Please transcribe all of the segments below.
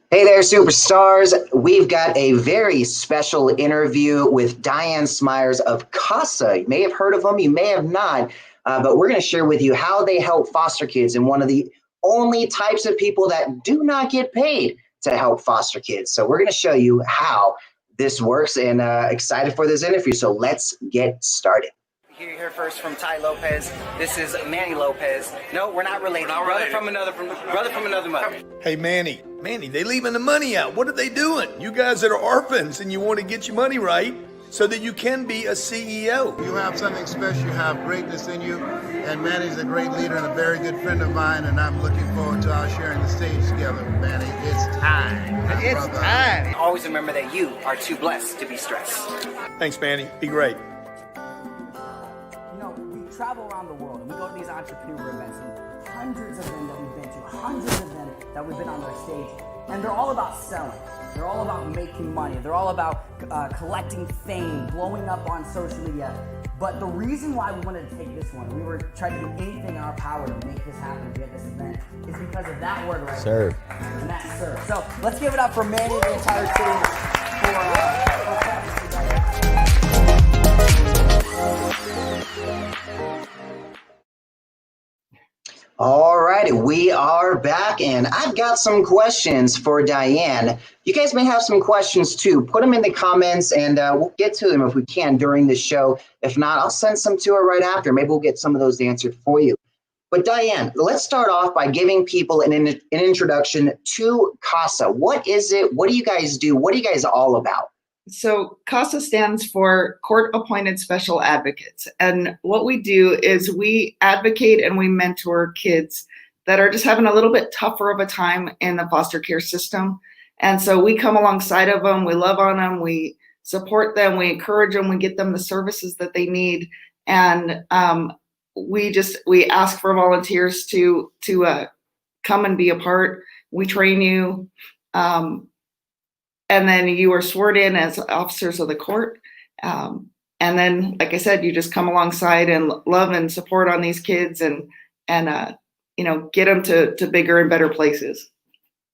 Hey there, superstars. We've got a very special interview with Diane Smyers of Casa. You may have heard of them, you may have not, but we're going to share with you how they help foster kids and one of the only types of people that do not get paid to help foster kids. So we're going to show you how this works and excited for this interview. So let's get started. You hear first from Ty Lopez. This is Manny Lopez. No, we're not related. Brother from another mother. Hey, Manny, they leaving the money out. What are they doing? You guys that are orphans and you want to get your money right so that you can be a CEO. You have something special. You have greatness in you. And Manny's a great leader and a very good friend of mine. And I'm looking forward to our sharing the stage together. Manny, it's time. It's time. Always remember that you are too blessed to be stressed. Thanks, Manny. Be great. Travel around the world and we go to these entrepreneur events, and hundreds of them that we've been to, hundreds of them that we've been on their stage, and they're all about selling. They're all about making money. They're all about collecting fame, blowing up on social media. But the reason why we wanted to take this one, we were trying to do anything in our power to make this happen, to get this event, is because of that word right Serve. there. And that's serve. So let's give it up for Manny and the entire team for All righty, we are back, and I've got some questions for Diane. You guys may have some questions too. Put them in the comments, and we'll get to them if we can during the show. If not, I'll send some to her right after. Maybe we'll get some of those answered for you. But Diane, let's start off by giving people an introduction to Casa. What is it? What do you guys do? What are you guys all about? So CASA stands for Court Appointed Special Advocates. And what we do is we advocate and we mentor kids that are just having a little bit tougher of a time in the foster care system. And so we come alongside of them, we love on them, we support them, we encourage them, we get them the services that they need. And we ask for volunteers to come and be a part. We train you. And then you are sworn in as officers of the court. And then, like I said, you just come alongside and love and support on these kids and get them to bigger and better places.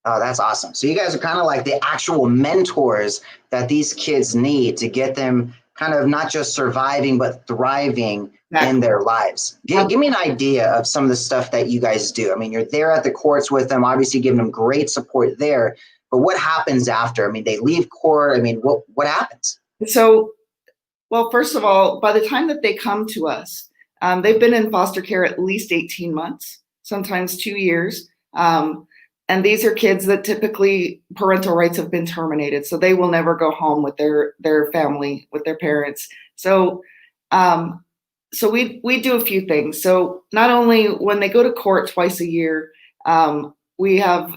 Oh, that's awesome. So you guys are kind of like the actual mentors that these kids need to get them kind of not just surviving, but thriving in their lives. Give me an idea of some of the stuff that you guys do. I mean, you're there at the courts with them, obviously giving them great support there. But what happens after? I mean, they leave court. I mean, what happens? So, well, first of all, by the time that they come to us, they've been in foster care at least 18 months, sometimes 2 years. And these are kids that typically parental rights have been terminated. So they will never go home with their family, with their parents. So we do a few things. So not only when they go to court twice a year, we have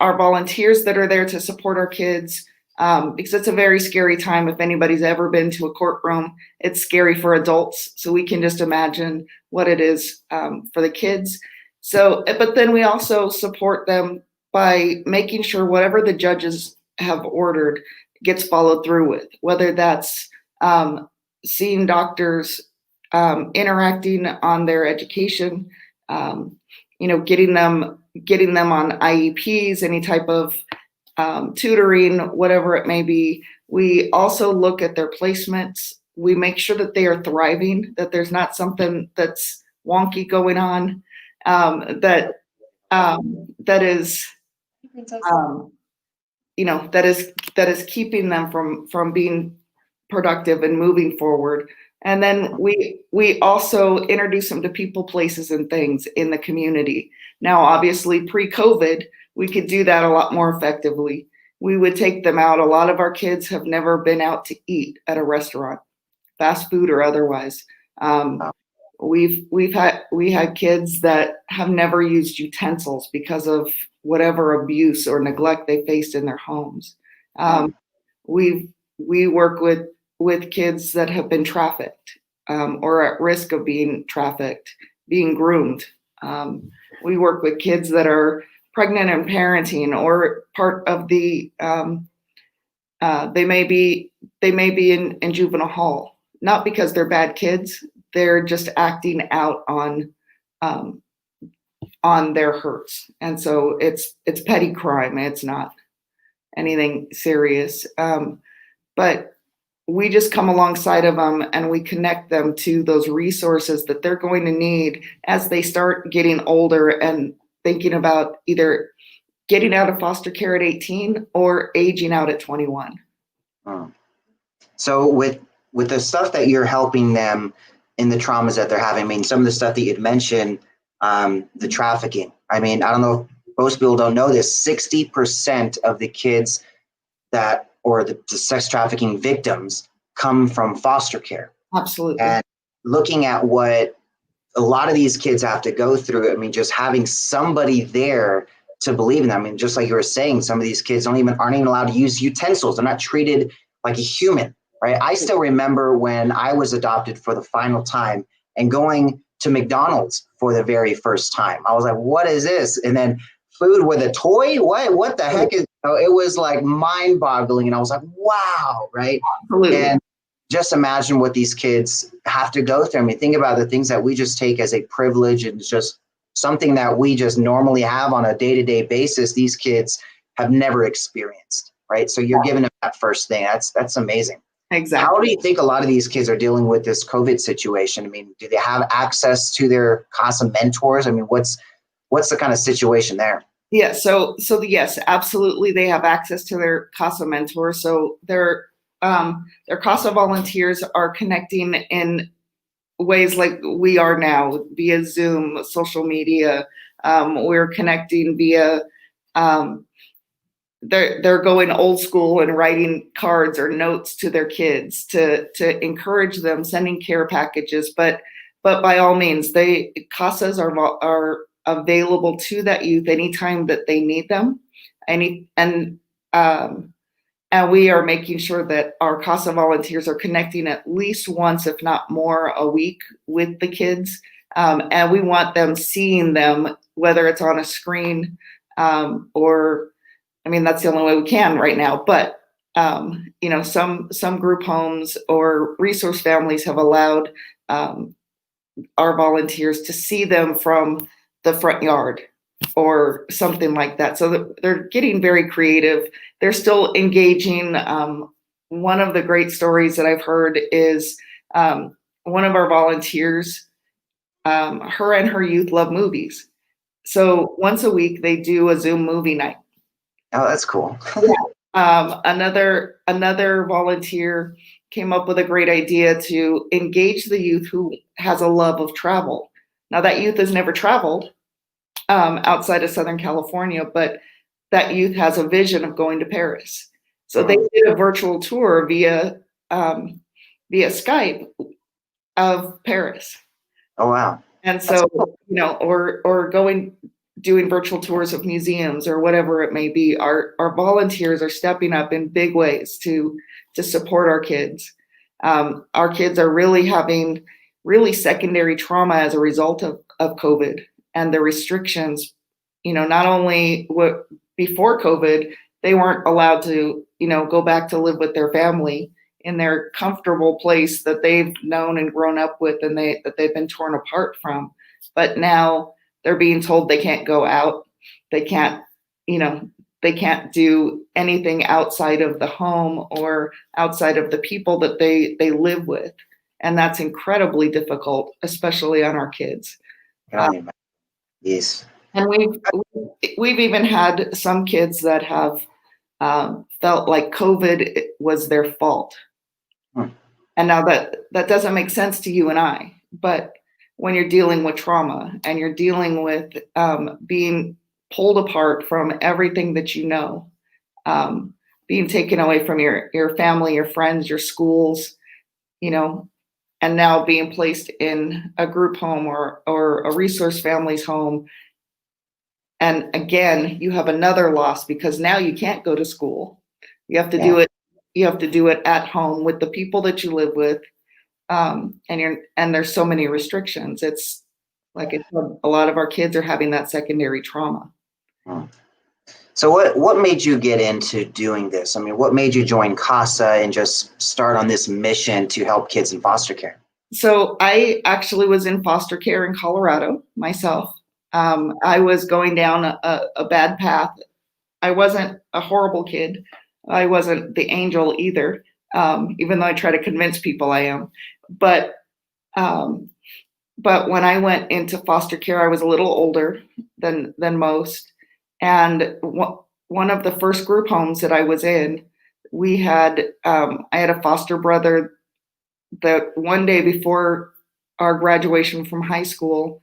our volunteers that are there to support our kids, because it's a very scary time. If anybody's ever been to a courtroom, it's scary for adults. So we can just imagine what it is for the kids. So, but then we also support them by making sure whatever the judges have ordered gets followed through with, whether that's seeing doctors, interacting on their education, getting them on IEPs, any type of tutoring, whatever it may be. We also look at their placements. We make sure that they are thriving, that there's not something that's wonky going on, that is keeping them from being productive and moving forward. And then we also introduce them to people, places, and things in the community. Now, obviously, pre-COVID, we could do that a lot more effectively. We would take them out. A lot of our kids have never been out to eat at a restaurant, fast food or otherwise. We had kids that have never used utensils because of whatever abuse or neglect they faced in their homes. We work with kids that have been trafficked or at risk of being trafficked, being groomed. We work with kids that are pregnant and parenting, or part of the they may be in juvenile hall, not because they're bad kids, they're just acting out on their hurts. And so it's petty crime. It's not anything serious. But we just come alongside of them and we connect them to those resources that they're going to need as they start getting older and thinking about either getting out of foster care at 18 or aging out at 21. So with the stuff that you're helping them in the traumas that they're having, I mean, some of the stuff that you'd mentioned, the trafficking. I mean, I don't know if most people don't know this, 60% of the kids that, or the sex trafficking victims come from foster care. Absolutely. And looking at what a lot of these kids have to go through, I mean, just having somebody there to believe in them. I mean, just like you were saying, some of these kids aren't even allowed to use utensils. They're not treated like a human, right? I still remember when I was adopted for the final time and going to McDonald's for the very first time. I was like, what is this? And then food with a toy? What the heck is, it was like mind boggling. And I was like, wow, right? Absolutely. And just imagine what these kids have to go through. I mean, think about the things that we just take as a privilege and just something that we just normally have on a day-to-day basis. These kids have never experienced, right? So you're giving them that first thing. That's amazing. Exactly. How do you think a lot of these kids are dealing with this COVID situation? I mean, do they have access to their Casa mentors? I mean, what's the kind of situation there? Yeah, so yes, absolutely, they have access to their Casa mentors. So their Casa volunteers are connecting in ways like we are now via Zoom, social media. We're connecting via they're going old school and writing cards or notes to their kids to encourage them, sending care packages. But by all means, Casas are available to that youth anytime that they need them. And we are making sure that our Casa volunteers are connecting at least once, if not more, a week with the kids. And we want them seeing them, whether it's on a screen or, I mean, that's the only way we can right now. But, some group homes or resource families have allowed our volunteers to see them from the front yard or something like that. So they're getting very creative. They're still engaging. One of the great stories that I've heard is one of our volunteers, her and her youth love movies. So once a week they do a Zoom movie night. Oh, that's cool. Another volunteer came up with a great idea to engage the youth who has a love of travel. Now that youth has never traveled outside of Southern California, but that youth has a vision of going to Paris. So they did a virtual tour via Skype of Paris. Oh, wow. And so, or doing virtual tours of museums or whatever it may be. Our volunteers are stepping up in big ways to support our kids. Our kids are really having secondary trauma as a result of COVID and the restrictions. Not only before COVID, they weren't allowed to, go back to live with their family in their comfortable place that they've known and grown up with and that they've been torn apart from. But now they're being told they can't go out. They can't, they can't do anything outside of the home or outside of the people that they live with. And that's incredibly difficult, especially on our kids. Yes. And we've even had some kids that have felt like COVID was their fault. And now that doesn't make sense to you and I, but when you're dealing with trauma and you're dealing with being pulled apart from everything that being taken away from your family, your friends, your schools, and now being placed in a group home or a resource family's home. And again, you have another loss because now you can't go to school. You have to do it. You have to do it at home with the people that you live with. And there's so many restrictions. It's like a lot of our kids are having that secondary trauma. So what made you get into doing this? I mean, what made you join Casa and just start on this mission to help kids in foster care? So I actually was in foster care in Colorado myself. I was going down a bad path wasn't a horrible kid. I wasn't the angel either, even though I try to convince people I am. But when I went into foster care, I was a little older than most. And one of the first group homes that I was in, we had I had a foster brother that one day before our graduation from high school,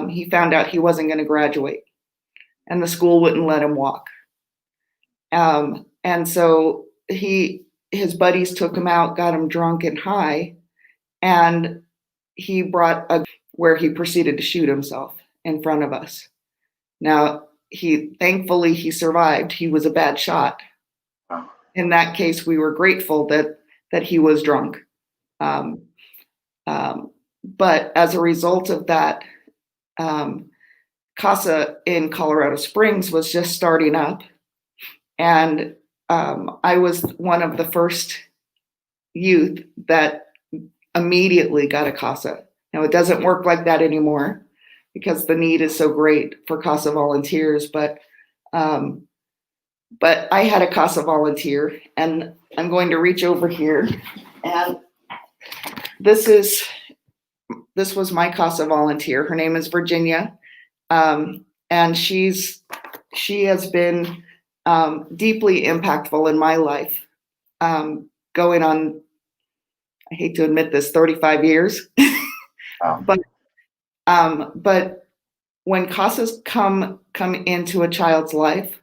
he found out he wasn't going to graduate, and the school wouldn't let him walk. And so his buddies took him out, got him drunk and high, and he brought where he proceeded to shoot himself in front of us. Now, thankfully he survived. He was a bad shot. In that case, we were grateful that he was drunk. But as a result of that, Casa in Colorado Springs was just starting up. And I was one of the first youth that immediately got a Casa. Now, it doesn't work like that anymore because the need is so great for Casa volunteers. But I had a Casa volunteer, and I'm going to reach over here. And this was my Casa volunteer. Her name is Virginia. And she has been deeply impactful in my life, going on, I hate to admit this, 35 years. Wow. But when Casas come into a child's life,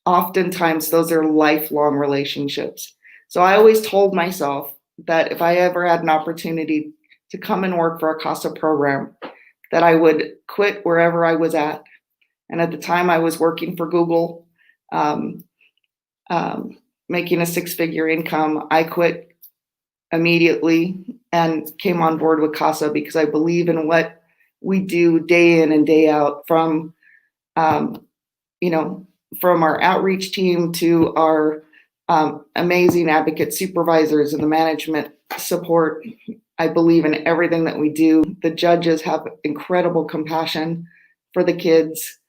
oftentimes those are lifelong relationships. So I always told myself that if I ever had an opportunity to come and work for a Casa program, that I would quit wherever I was at. And at the time I was working for Google, making a six-figure income. I quit immedately and came on board with Casa because I believe in what we do day in and day out, from from our outreach team to our amazing advocate supervisors and the management support. I believe in everything that we do. The judges have incredible compassion for the kids.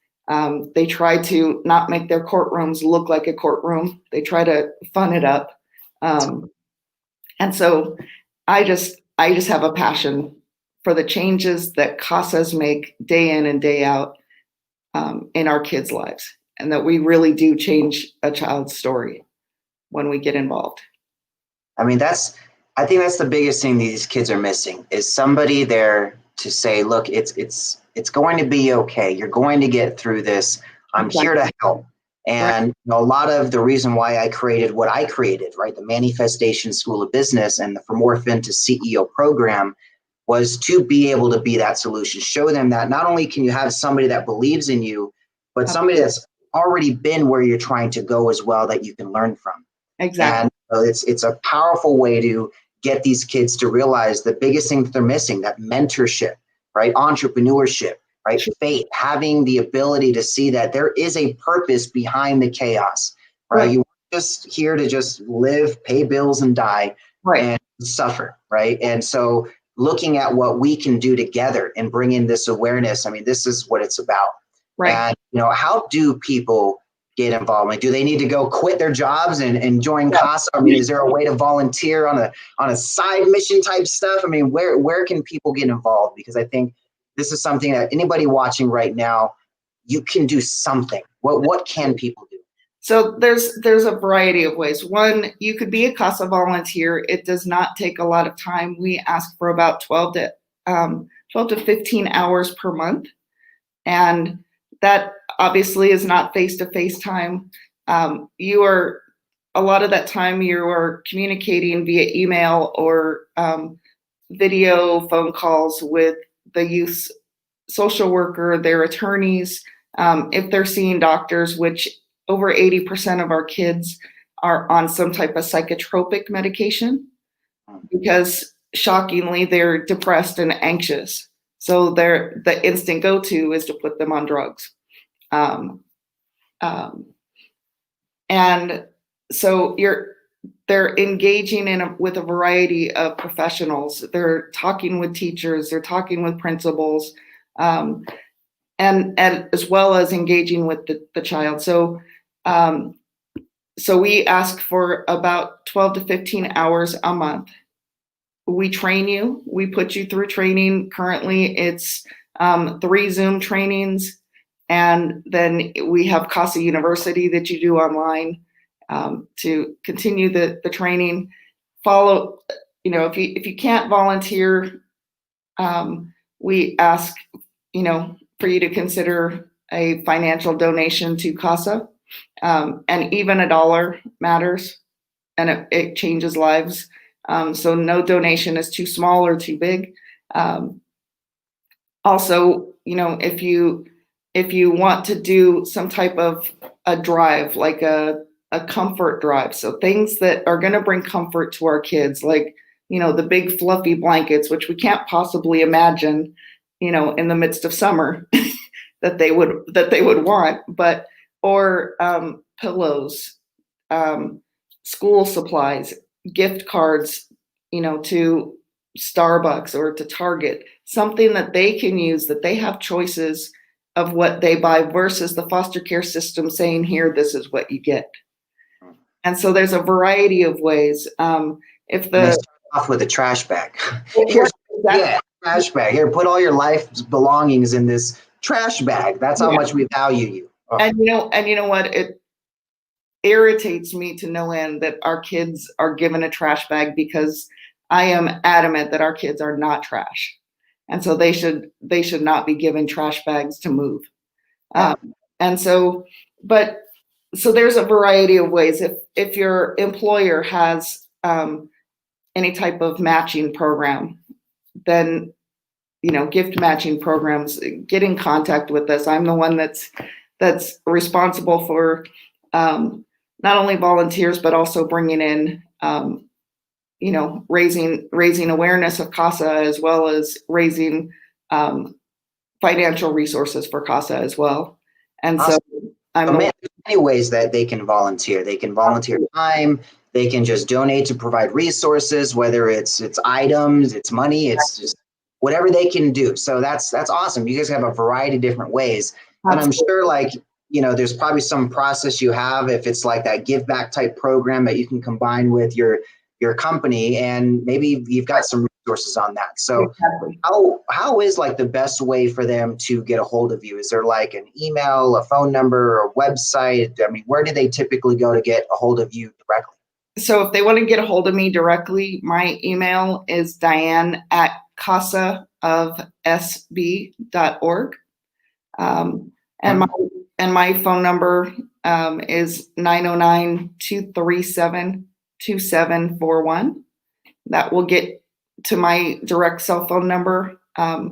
They try to not make their courtrooms look like a courtroom. They try to fun it up. And so I just have a passion for the changes that Casas make day in and day out in our kids' lives, and that we really do change a child's story when we get involved. I mean, I think that's the biggest thing these kids are missing, is somebody there to say, look, it's going to be okay. You're going to get through this. I'm here to help. And a lot of the reason why I created what I created, right, the Manifestation School of Business and the From Orphan to CEO program, was to be able to be that solution. Show them that not only can you have somebody that believes in you, but somebody that's already been where you're trying to go as well, that you can learn from. Exactly. And it's a powerful way to get these kids to realize the biggest thing that they're missing, that mentorship, right? Entrepreneurship, right? Faith, having the ability to see that there is a purpose behind the chaos, right? You weren't just here to just live, pay bills, and die, and suffer, right? And so looking at what we can do together and bring in this awareness, I mean, this is what it's about. And, how do people get involved? Like, do they need to go quit their jobs and join Casa? I mean, is there a way to volunteer on a side mission type stuff? I mean, where can people get involved? Because I think this is something that anybody watching right now, you can do something. What can people do? So there's a variety of ways. One, you could be a Casa volunteer. It does not take a lot of time. We ask for about 12 to 15 hours per month. And that obviously is not face-to-face time. A lot of that time you are communicating via email or video phone calls with the youth social worker, their attorneys, if they're seeing doctors, which over 80% of our kids are on some type of psychotropic medication, because shockingly they're depressed and anxious. So the instant go-to is to put them on drugs. And so they're engaging with a variety of professionals. They're talking with teachers, they're talking with principals, and as well as engaging with the child. So So we ask for about 12 to 15 hours a month. We train you. We put you through training. Currently, it's 3 Zoom trainings, and then we have Casa University that you do online to continue the training. Follow, if you can't volunteer, we ask, for you to consider a financial donation to Casa, and even $1 matters, and it changes lives. So no donation is too small or too big. Also, if you want to do some type of a drive, like a comfort drive, so things that are going to bring comfort to our kids, like, the big fluffy blankets, which we can't possibly imagine, in the midst of summer that they would want, or pillows, school supplies, gift cards, to Starbucks or to Target, something that they can use, that they have choices of what they buy versus the foster care system saying, here, this is what you get. And so there's a variety of ways. If they start off with a trash bag. Trash bag. Here, put all your life's belongings in this trash bag. That's how much we value you. Oh. And you know what? It irritates me to no end that our kids are given a trash bag, because I am adamant that our kids are not trash, and so they should not be given trash bags to move. And so, so there's a variety of ways. If your employer has any type of matching program, then gift matching programs, get in contact with us. I'm the one that's responsible for not only volunteers, but also bringing in raising awareness of Casa, as well as raising financial resources for Casa as well. And awesome. So there's many ways that they can volunteer. They can volunteer time. They can just donate to provide resources, whether it's items, it's money, it's just whatever they can do. So that's awesome. You guys have a variety of different ways. Absolutely. And I'm sure there's probably some process you have, if it's like that give back type program that you can combine with your company, and maybe you've got some resources on that. So exactly. How is like the best way for them to get a hold of you? Is there like an email, a phone number, or website? I mean, where do they typically go to get a hold of you directly? So if they want to get a hold of me directly, my email is diane@casaofsb.org. And my phone number is 909-237-2741. That will get to my direct cell phone number. Or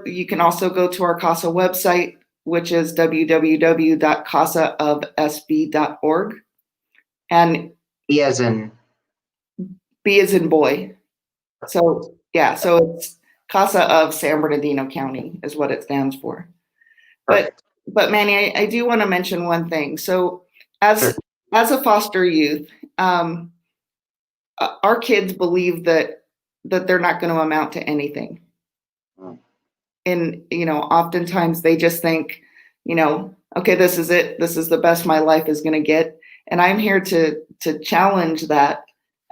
you can also go to our Casa website, which is www.casaofsb.org. And B as in boy. So it's Casa of San Bernardino County is what it stands for. But Manny, I do want to mention one thing. So as a foster youth, our kids believe that they're not going to amount to anything. And oftentimes they just think, okay, this is it. This is the best my life is going to get. And I'm here to challenge that.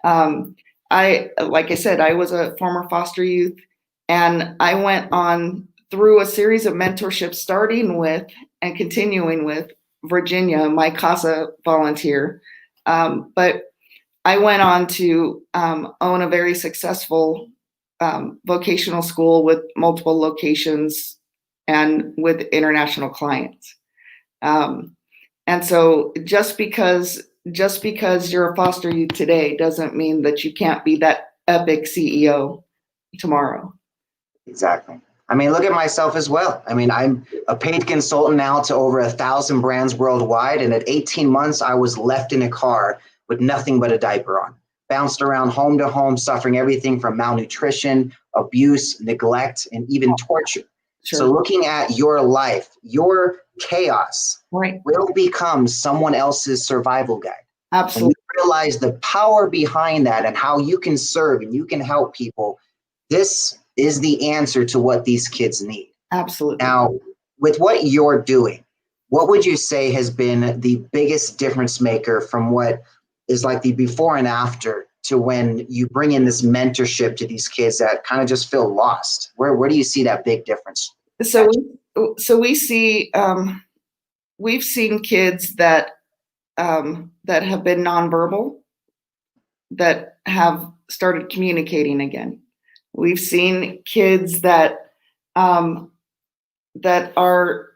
Like I said, I was a former foster youth, and I went on through a series of mentorships, starting with and continuing with Virginia, my Casa volunteer. But I went on to own a very successful vocational school with multiple locations and with international clients. And so just because you're a foster youth today doesn't mean that you can't be that epic CEO tomorrow. Exactly. I mean, look at myself as well. I mean, I'm a paid consultant now to over 1,000 brands worldwide. And at 18 months, I was left in a car with nothing but a diaper on, bounced around home to home, suffering everything from malnutrition, abuse, neglect, and even torture. Sure. So looking at your life, your chaos will become someone else's survival guide. Absolutely. And you realize the power behind that and how you can serve and you can help people. This is the answer to what these kids need. Absolutely. Now, with what you're doing, what would you say has been the biggest difference maker from what is like the before and after to when you bring in this mentorship to these kids that kind of just feel lost? Where do you see that big difference? So we see, we've seen kids that that have been nonverbal, that have started communicating again. We've seen kids that that are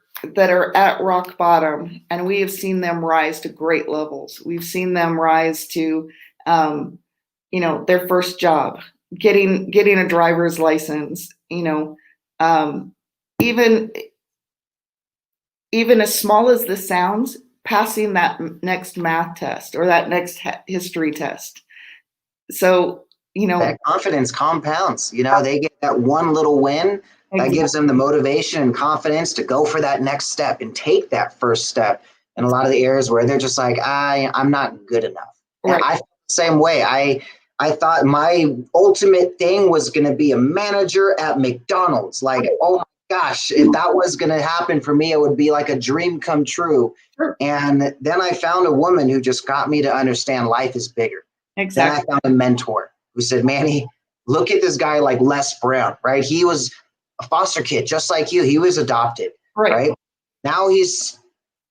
at rock bottom, and we have seen them rise to great levels. We've seen them rise to their first job, getting a driver's license, even as small as this sounds, passing that next math test or that next history test. So, that confidence compounds. They get that one little win that gives them the motivation and confidence to go for that next step and take that first step in a lot of the areas where they're just like, I'm not good enough. Right. And I felt the same way. I thought my ultimate thing was going to be a manager at McDonald's. Like, oh my gosh, if that was going to happen for me, it would be like a dream come true. Sure. And then I found a woman who just got me to understand life is bigger. Exactly. Then I found a mentor who said, Manny, look at this guy like Les Brown, right? He was a foster kid, just like you. He was adopted, right? Now he's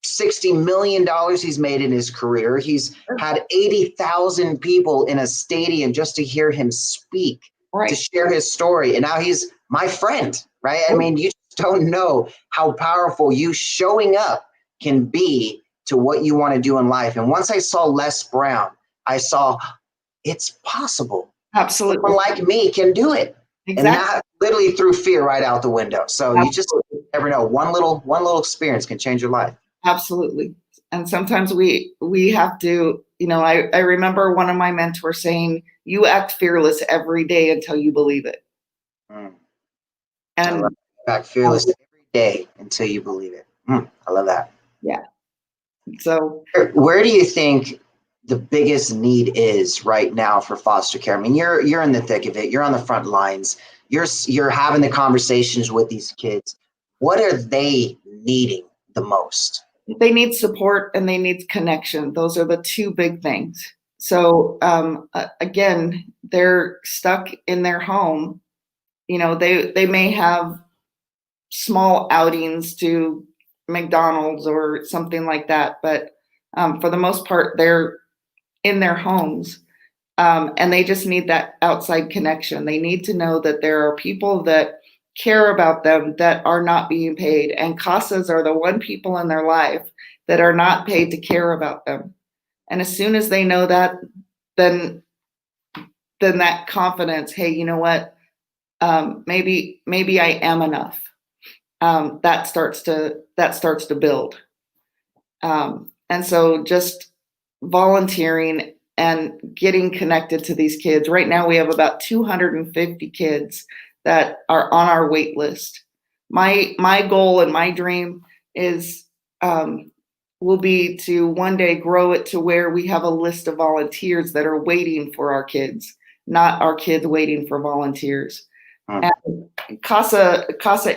$60 million he's made in his career. He's had 80,000 people in a stadium just to hear him speak, to share his story. And now he's my friend, right? I mean, you just don't know how powerful you showing up can be to what you want to do in life. And once I saw Les Brown, I saw it's possible. Absolutely. Someone like me can do it. Exactly. And that literally threw fear right out the window. So you just never know. One little experience can change your life. Absolutely. And sometimes we have to, I remember one of my mentors saying, you act fearless every day until you believe it. And act fearless every day until you believe it. I love that. Yeah. So where do you think the biggest need is right now for foster care? I mean, you're in the thick of it. You're on the front lines. You're having the conversations with these kids. What are they needing the most? They need support and they need connection. Those are the two big things. So again, they're stuck in their home. They may have small outings to McDonald's or something like that, but for the most part, they're in their homes, and they just need that outside connection. They need to know that there are people that care about them that are not being paid, and Casas are the one people in their life that are not paid to care about them. And as soon as they know that, then that confidence, hey, you know what? Maybe I am enough. That starts to build. And so just volunteering and getting connected to these kids. Right now we have about 250 kids that are on our wait list. My goal and my dream is will be to one day grow it to where we have a list of volunteers that are waiting for our kids, not our kids waiting for volunteers. And Casa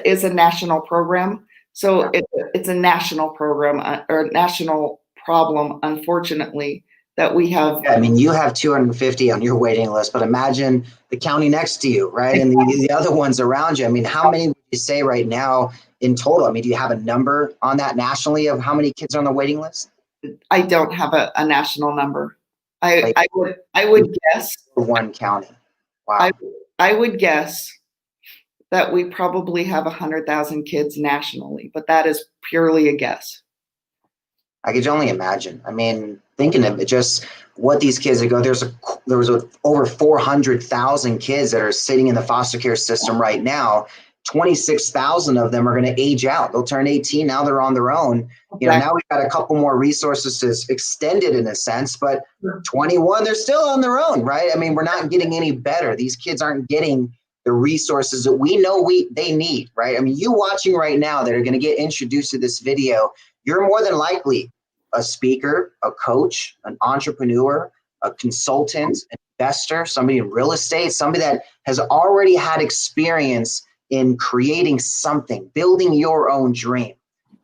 is a national program, so it's a national program or national problem, unfortunately, that we have. Yeah, I mean, you have 250 on your waiting list, but imagine the county next to you, right? And the other ones around you. I mean, how many would you say right now in total? I mean, do you have a number on that nationally of how many kids are on the waiting list? I don't have a national number. I would guess for one county. Wow. I would guess that we probably have 100,000 kids nationally, but that is purely a guess. I could only imagine. I mean, thinking of it, just what these kids ago, there was over 400,000 kids that are sitting in the foster care system right now. 26,000 of them are going to age out. They'll turn 18. Now they're on their own. Now we've got a couple more resources to extend it in a sense, but 21, they're still on their own, right? I mean, we're not getting any better. These kids aren't getting the resources that we know they need, right? I mean, you watching right now that are going to get introduced to this video, you're more than likely a speaker, a coach, an entrepreneur, a consultant, an investor, somebody in real estate, somebody that has already had experience in creating something, building your own dream.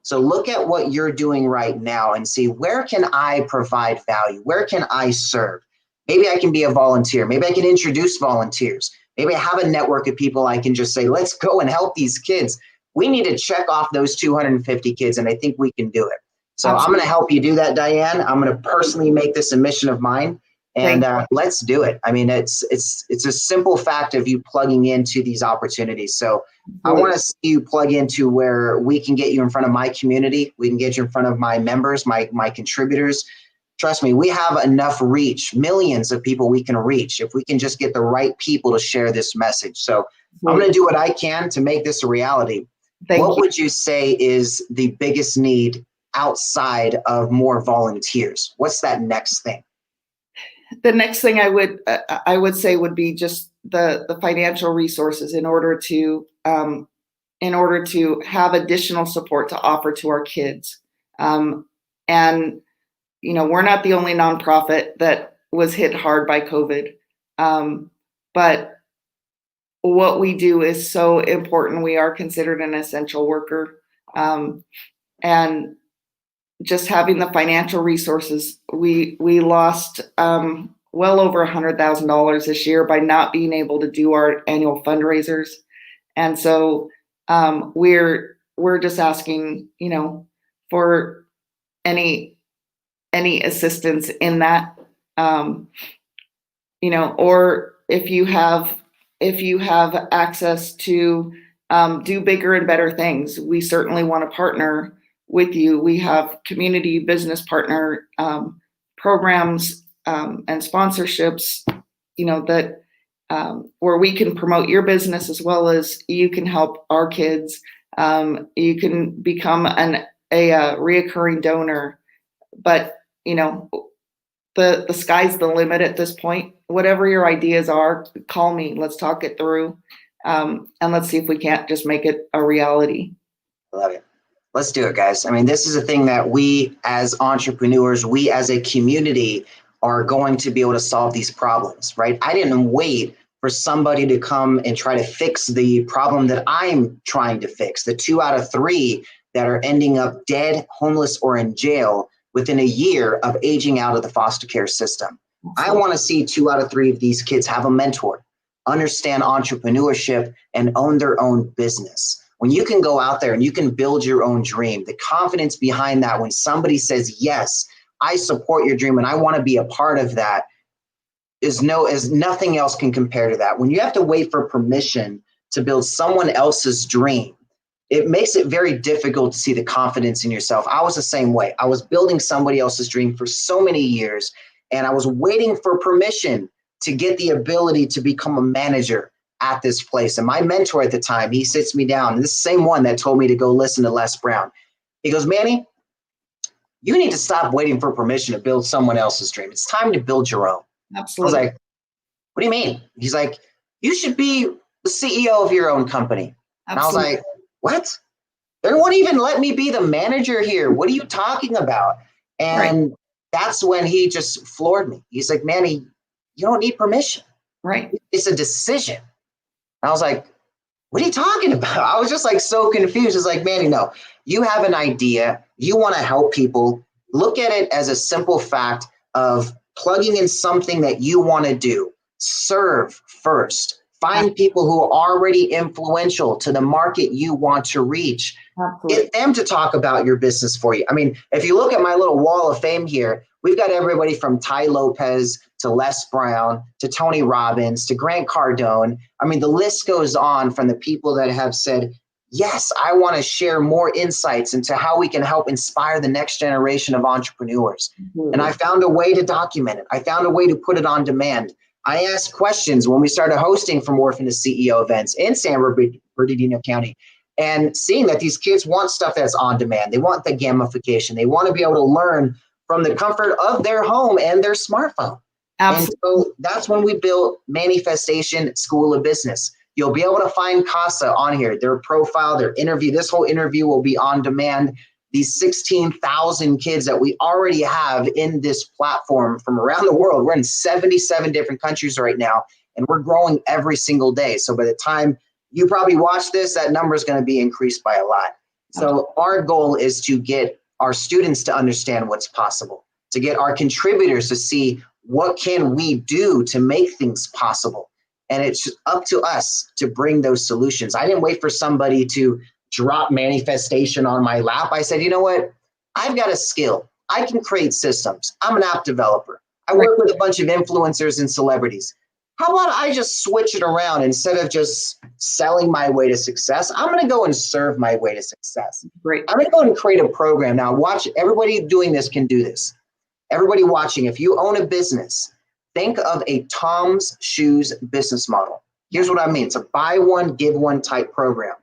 So look at what you're doing right now and see, where can I provide value? Where can I serve? Maybe I can be a volunteer. Maybe I can introduce volunteers. Maybe I have a network of people I can just say, let's go and help these kids. We need to check off those 250 kids, and I think we can do it. So I'm going to help you do that, Diane. I'm going to personally make this a mission of mine, and let's do it. I mean, it's a simple fact of you plugging into these opportunities. So I want to see you plug into where we can get you in front of my community. We can get you in front of my members, my contributors. Trust me, we have enough reach, millions of people we can reach if we can just get the right people to share this message. So I'm going to do what I can to make this a reality. What would you say is the biggest need outside of more volunteers? What's that next thing? The next thing I would say would be just the financial resources in order to have additional support to offer to our kids. And you know, we're not the only nonprofit that was hit hard by COVID, but what we do is so important. We are considered an essential worker, and just having the financial resources, we lost well over $100,000 this year by not being able to do our annual fundraisers, and so we're just asking, you know, for any assistance in that, you know, or if you have access to do bigger and better things, we certainly want to partner with you. We have community business partner programs and sponsorships, you know, that where we can promote your business as well as you can help our kids. You can become a reoccurring donor, but you know, the sky's the limit at this point. Whatever your ideas are, call me. Let's talk it through, and let's see if we can't just make it a reality. Love it. Let's do it, guys. I mean, this is a thing that we as entrepreneurs, we as a community are going to be able to solve these problems, right? I didn't wait for somebody to come and try to fix the problem that I'm trying to fix. The 2 out of 3 that are ending up dead, homeless, or in jail within a year of aging out of the foster care system. I want to see 2 out of 3 of these kids have a mentor, understand entrepreneurship, and own their own business. When you can go out there and you can build your own dream, the confidence behind that, when somebody says, yes, I support your dream and I want to be a part of that, is nothing else can compare to that. When you have to wait for permission to build someone else's dream, it makes it very difficult to see the confidence in yourself. I was the same way. I was building somebody else's dream for so many years, and I was waiting for permission to get the ability to become a manager at this place. And my mentor at the time, he sits me down, and this same one that told me to go listen to Les Brown. He goes, Manny, you need to stop waiting for permission to build someone else's dream. It's time to build your own. Absolutely. I was like, what do you mean? He's like, you should be the CEO of your own company. Absolutely. And I was like, what? They won't even let me be the manager here. What are you talking about? And that's when he just floored me. He's like, Manny, you don't need permission. Right. It's a decision. And I was like, what are you talking about? I was just like so confused. It's like, Manny, no, you have an idea. You want to help people. Look at it as a simple fact of plugging in something that you want to do. Serve first. Find people who are already influential to the market you want to reach. Absolutely. Get them to talk about your business for you. I mean, if you look at my little wall of fame here, we've got everybody from Ty Lopez to Les Brown to Tony Robbins to Grant Cardone. I mean, the list goes on from the people that have said, yes, I want to share more insights into how we can help inspire the next generation of entrepreneurs. Mm-hmm. And I found a way to document it. I found a way to put it on demand. I asked questions when we started hosting from Orphan to CEO events in San Bernardino County, and seeing that these kids want stuff that's on demand. They want the gamification. They want to be able to learn from the comfort of their home and their smartphone. Absolutely. And so that's when we built Manifestation School of Business. You'll be able to find Casa on here, their profile, their interview. This whole interview will be on demand. These 16,000 kids that we already have in this platform from around the world. We're in 77 different countries right now, and we're growing every single day. So by the time you probably watch this, that number is going to be increased by a lot. So our goal is to get our students to understand what's possible, to get our contributors to see what can we do to make things possible. And it's up to us to bring those solutions. I didn't wait for somebody to drop manifestation on my lap. I said, you know what? I've got a skill. I can create systems. I'm an app developer. I work with a bunch of influencers and celebrities. How about I just switch it around? Instead of just selling my way to success, I'm going to go and serve my way to success. Great. I'm going to go and create a program. Now watch, everybody doing this can do this. Everybody watching, if you own a business, think of a Tom's Shoes business model. Here's what I mean. It's a buy one, give one type program.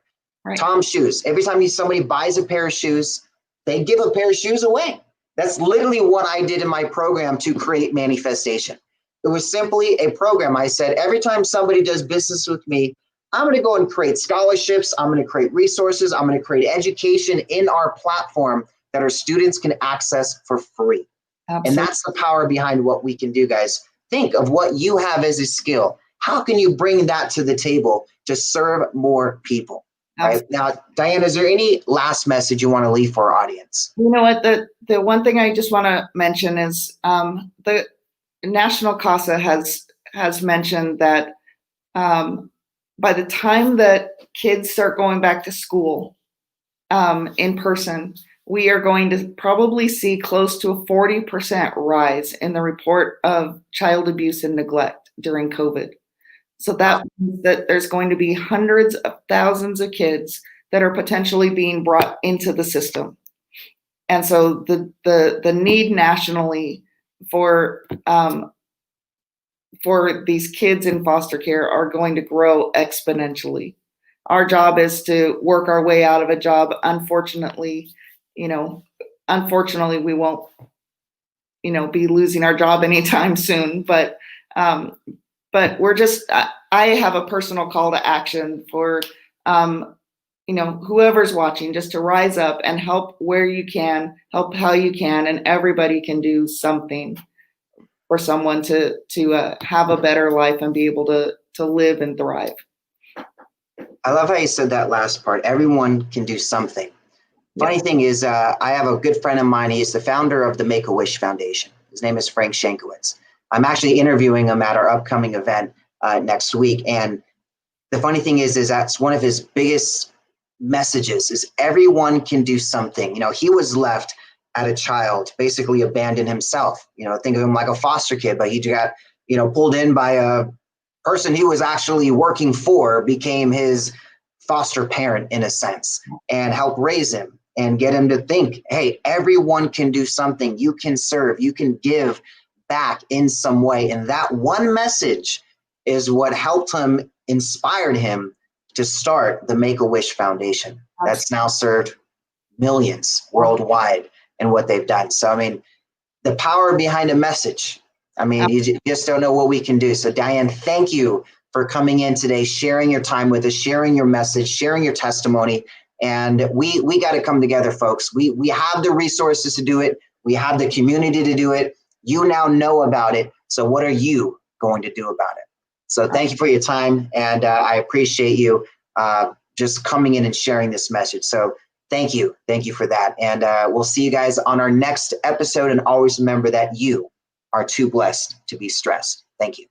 Right. Tom's Shoes. Every time somebody buys a pair of shoes, they give a pair of shoes away. That's literally what I did in my program to create manifestation. It was simply a program. I said, every time somebody does business with me, I'm going to go and create scholarships. I'm going to create resources. I'm going to create education in our platform that our students can access for free. Absolutely. And that's the power behind what we can do, guys. Think of what you have as a skill. How can you bring that to the table to serve more people? Right now, Diane, is there any last message you want to leave for our audience? You know what? The one thing I just want to mention is the National Casa has mentioned that by the time that kids start going back to school in person, we are going to probably see close to a 40% rise in the report of child abuse and neglect during COVID. So that means that there's going to be hundreds of thousands of kids that are potentially being brought into the system. And so the need nationally for these kids in foster care are going to grow exponentially. Our job is to work our way out of a job. Unfortunately, we won't, be losing our job anytime soon, but we're just, I have a personal call to action for, whoever's watching, just to rise up and help where you can, help how you can, and everybody can do something for someone to have a better life and be able to live and thrive. I love how you said that last part. Everyone can do something. Funny thing is, I have a good friend of mine. He's the founder of the Make-A-Wish Foundation. His name is Frank Shankowitz. I'm actually interviewing him at our upcoming event next week. And the funny thing is that's one of his biggest messages is everyone can do something. He was left as a child, basically abandoned himself. Think of him like a foster kid, but he got, pulled in by a person he was actually working for, became his foster parent in a sense, and helped raise him and get him to think, hey, everyone can do something. You can serve, you can give back in some way. And that one message is what helped him, inspired him to start the Make-A-Wish Foundation. That's now served millions worldwide in what they've done. So, the power behind a message, you just don't know what we can do. So Diane, thank you for coming in today, sharing your time with us, sharing your message, sharing your testimony. And we got to come together, folks. We have the resources to do it. We have the community to do it. You now know about it. So what are you going to do about it? So thank you for your time. And I appreciate you just coming in and sharing this message. So thank you. Thank you for that. And we'll see you guys on our next episode. And always remember that you are too blessed to be stressed. Thank you.